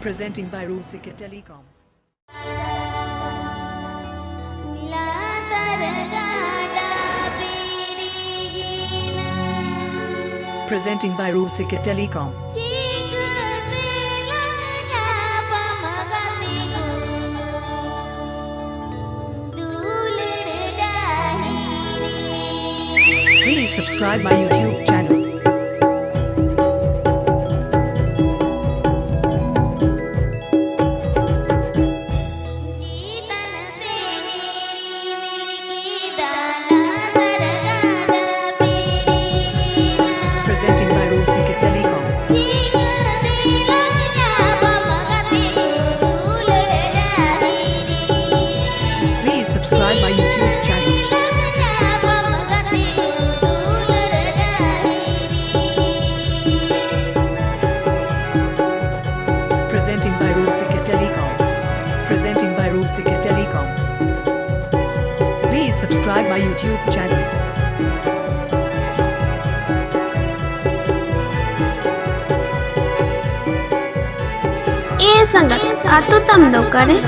Presenting by Rusika Telecom. Presenting by Rusika Telecom. Please subscribe my YouTube channel. Presenting by Rusika Telecom. Please subscribe my YouTube channel. Presenting by Rusika Telecom. Presenting by Rusika Telecom. Please subscribe my YouTube channel. ए संगत आतो तम no करे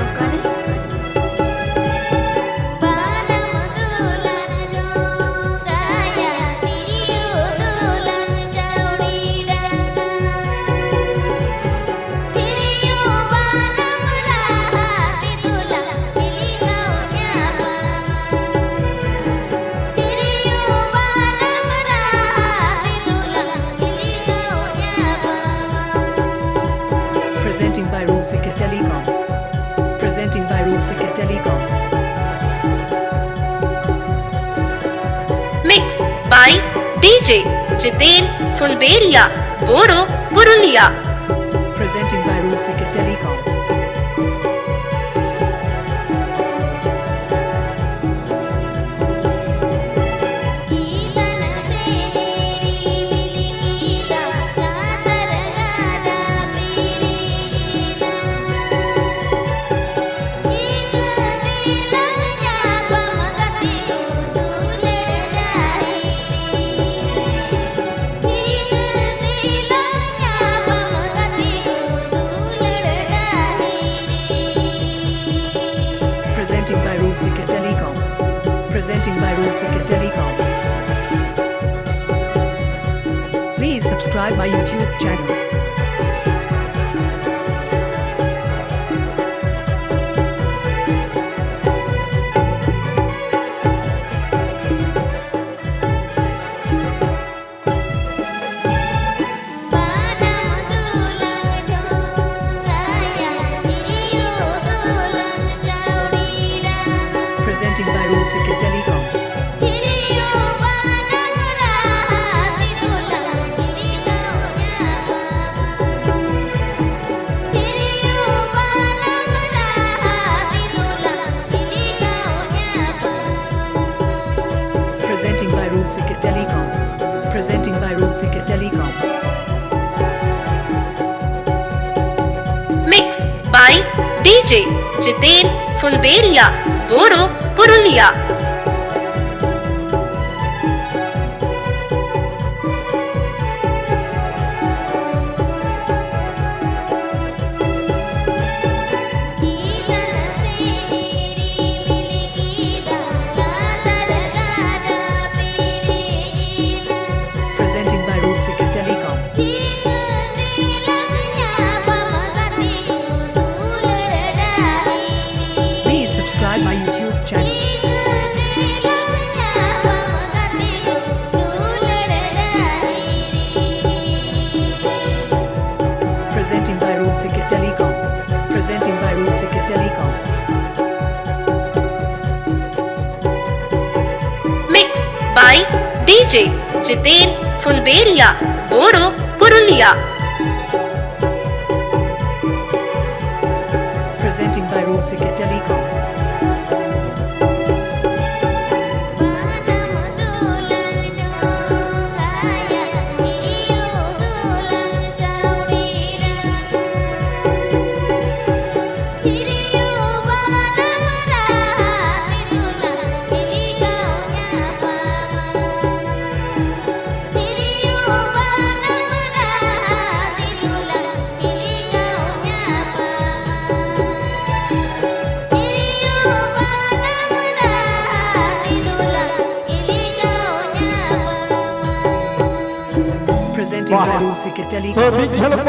Presenting by Rusika Telecom. Presenting by Rusika Telecom. Mix by DJ Jiten Fulberia Boro Purulia. Presenting by Rusika Telecom. Presenting by Rusika Telecom. Presenting by Rusika Telecom. Please subscribe my YouTube channel. Presenting by Rusika Telecom. Presenting by Rusika Telecom. Presenting by Rusika Telecom. Mix by DJ Jiten Fulberia Boro Purulia. Presenting by Rusika Telecom. Please subscribe my YouTube channel. Presenting by Rusika Telecom. Presenting by Rusika Telecom. Mix by DJ Jiten Fulberia Boro Purulia. Presenting by Rusika Telecom. Presenting by Rosika Telecom.